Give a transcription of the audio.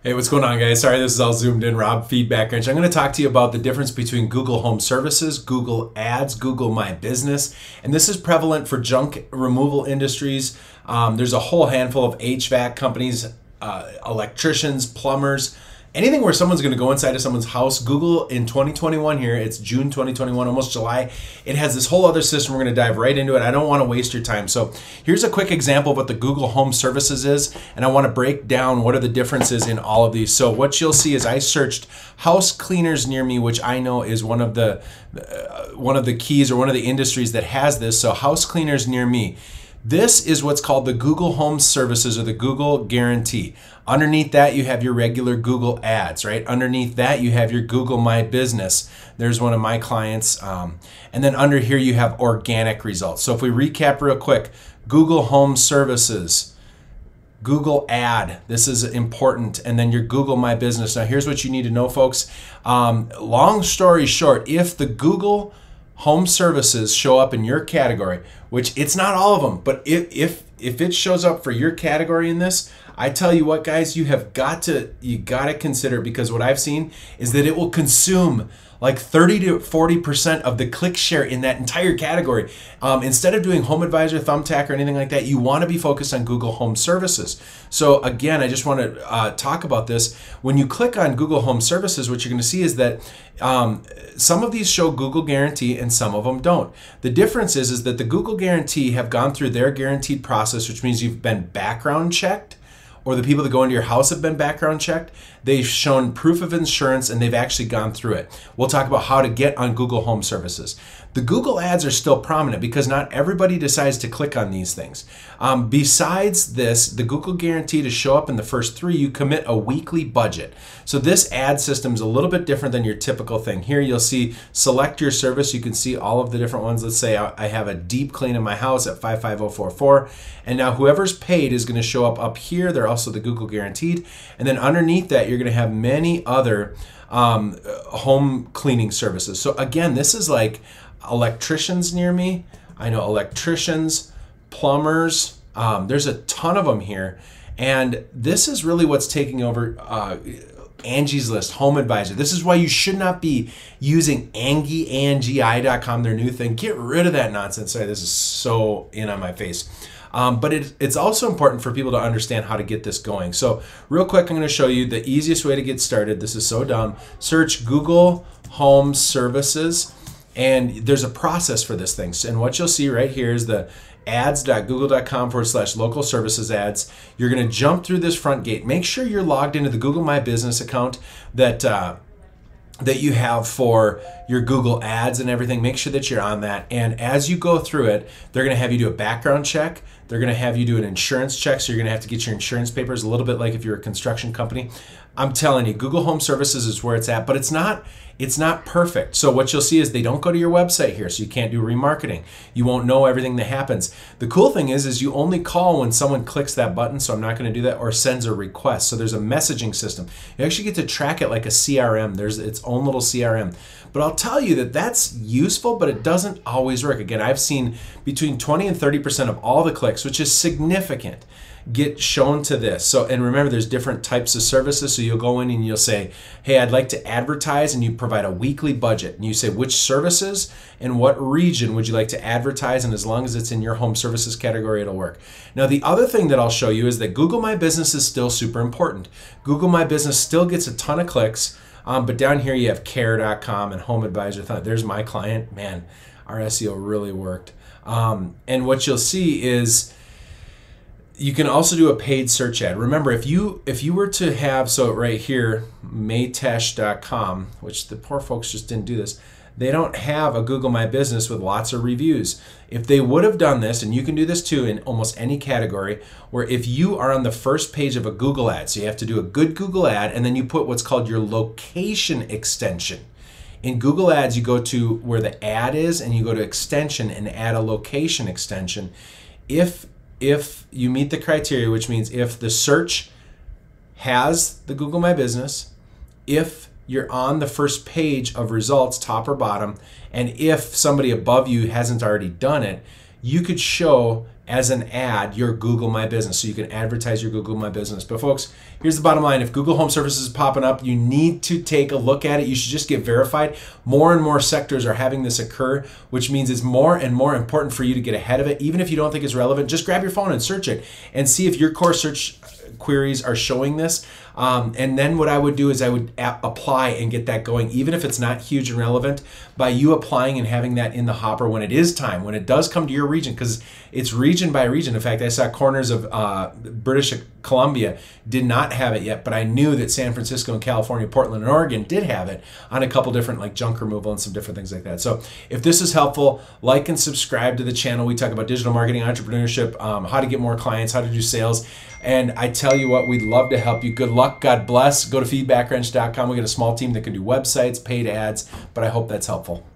Hey, what's going on, guys? Sorry, this is all zoomed in. Rob, Feedbackwrench. I'm going to talk to you about the difference between Google Home Services, Google Ads, Google My Business, and this is prevalent for junk removal industries. There's a whole handful of HVAC companies, electricians, plumbers, anything where someone's going to go inside of someone's house. Google in 2021 here, it's June 2021, almost July. It has this whole other system. We're going to dive right into it. I don't want to waste your time. So here's a quick example of what the Google Home Services is, and I want to break down what are the differences in all of these. So what you'll see is I searched house cleaners near me, which I know is one of the keys or one of the industries that has this. So house cleaners near me. This is what's called the Google Home Services or the Google Guarantee. Underneath that, you have your regular Google Ads, right? Underneath that, you have your Google My Business. There's one of my clients. And then under here, you have organic results. So if we recap real quick, Google Home Services, Google Ad, this is important, and then your Google My Business. Now, here's what you need to know, folks. Long story short, if the Google Home Services show up in your category, which it's not all of them, but if it shows up for your category in this, I tell you what, guys, you got to consider, because what I've seen is that it will consume like 30 to 40% of the click share in that entire category. Instead of doing Home Advisor, Thumbtack, or anything like that, you want to be focused on Google Home Services. So again, I just want to talk about this. When you click on Google Home Services, what you're going to see is that some of these show Google Guarantee and some of them don't. The difference is that the Google Guarantee have gone through their guaranteed process, which means you've been background checked, or the people that go into your house have been background checked. They've shown proof of insurance and they've actually gone through it. We'll talk about how to get on Google Home Services. The Google Ads are still prominent because not everybody decides to click on these things. Besides this, the Google Guarantee, to show up in the first three, you commit a weekly budget. So this ad system is a little bit different than your typical thing. Here you'll see select your service. You can see all of the different ones. Let's say I have a deep clean in my house at 55044. And now whoever's paid is going to show up here. They're also the Google Guaranteed. And then underneath that, you're going to have many other home cleaning services. So again, this is like electricians near me. I know electricians, plumbers, there's a ton of them here. And this is really what's taking over Angie's List, Home Advisor. This is why you should not be using Angie.com, their new thing. Get rid of that nonsense. Sorry, this is so in on my face. But it's also important for people to understand how to get this going. So real quick, I'm going to show you the easiest way to get started. This is so dumb. Search Google Home Services, and there's a process for this thing. And what you'll see right here is the ads.google.com/local services ads. You're going to jump through this front gate. Make sure you're logged into the Google My Business account that you have for your Google Ads and everything. Make sure that you're on that. And as you go through it, they're going to have you do a background check. They're going to have you do an insurance check. So you're going to have to get your insurance papers, a little bit like if you're a construction company. I'm telling you, Google Home Services is where it's at, but it's not perfect. So what you'll see is they don't go to your website here, so you can't do remarketing. You won't know everything that happens. The cool thing is you only call when someone clicks that button, so I'm not going to do that, or sends a request. So there's a messaging system. You actually get to track it like a CRM. There's its own little CRM. But I'll tell you that that's useful, but it doesn't always work. Again, I've seen between 20 and 30% of all the clicks, which is significant, get shown to this. So, and remember, there's different types of services. So you'll go in and you'll say, hey, I'd like to advertise, and you provide a weekly budget. And you say which services and what region would you like to advertise, and as long as it's in your home services category, it'll work. Now, the other thing that I'll show you is that Google My Business is still super important. Google My Business still gets a ton of clicks, but down here you have care.com and Home Advisor. There's my client. Man, our SEO really worked. And what you'll see is you can also do a paid search ad. Remember, if you were to have, so right here, Maytesh.com, which the poor folks just didn't do this, they don't have a Google My Business with lots of reviews. If they would have done this, and you can do this too in almost any category, where if you are on the first page of a Google ad, so you have to do a good Google ad, and then you put what's called your location extension. In Google Ads, you go to where the ad is, and you go to extension and add a location extension. If you meet the criteria, which means if the search has the Google My Business, if you're on the first page of results, top or bottom, and if somebody above you hasn't already done it, you could show as an ad your Google My Business, so you can advertise your Google My Business. But folks, here's the bottom line. If Google Home Services is popping up, you need to take a look at it. You should just get verified. More and more sectors are having this occur, which means it's more and more important for you to get ahead of it. Even if you don't think it's relevant, just grab your phone and search it and see if your core search queries are showing this. And then what I would do is I would apply and get that going, even if it's not huge and relevant, by you applying and having that in the hopper when it is time, when it does come to your region, because it's region by region. In fact, I saw corners of British Columbia did not have it yet, but I knew that San Francisco and California, Portland and Oregon did have it on a couple different, like junk removal and some different things like that. So if this is helpful, like and subscribe to the channel. We talk about digital marketing, entrepreneurship, how to get more clients, how to do sales. And I tell you what, we'd love to help you. Good luck. God bless. Go to feedbackwrench.com. We got a small team that can do websites, paid ads, but I hope that's helpful.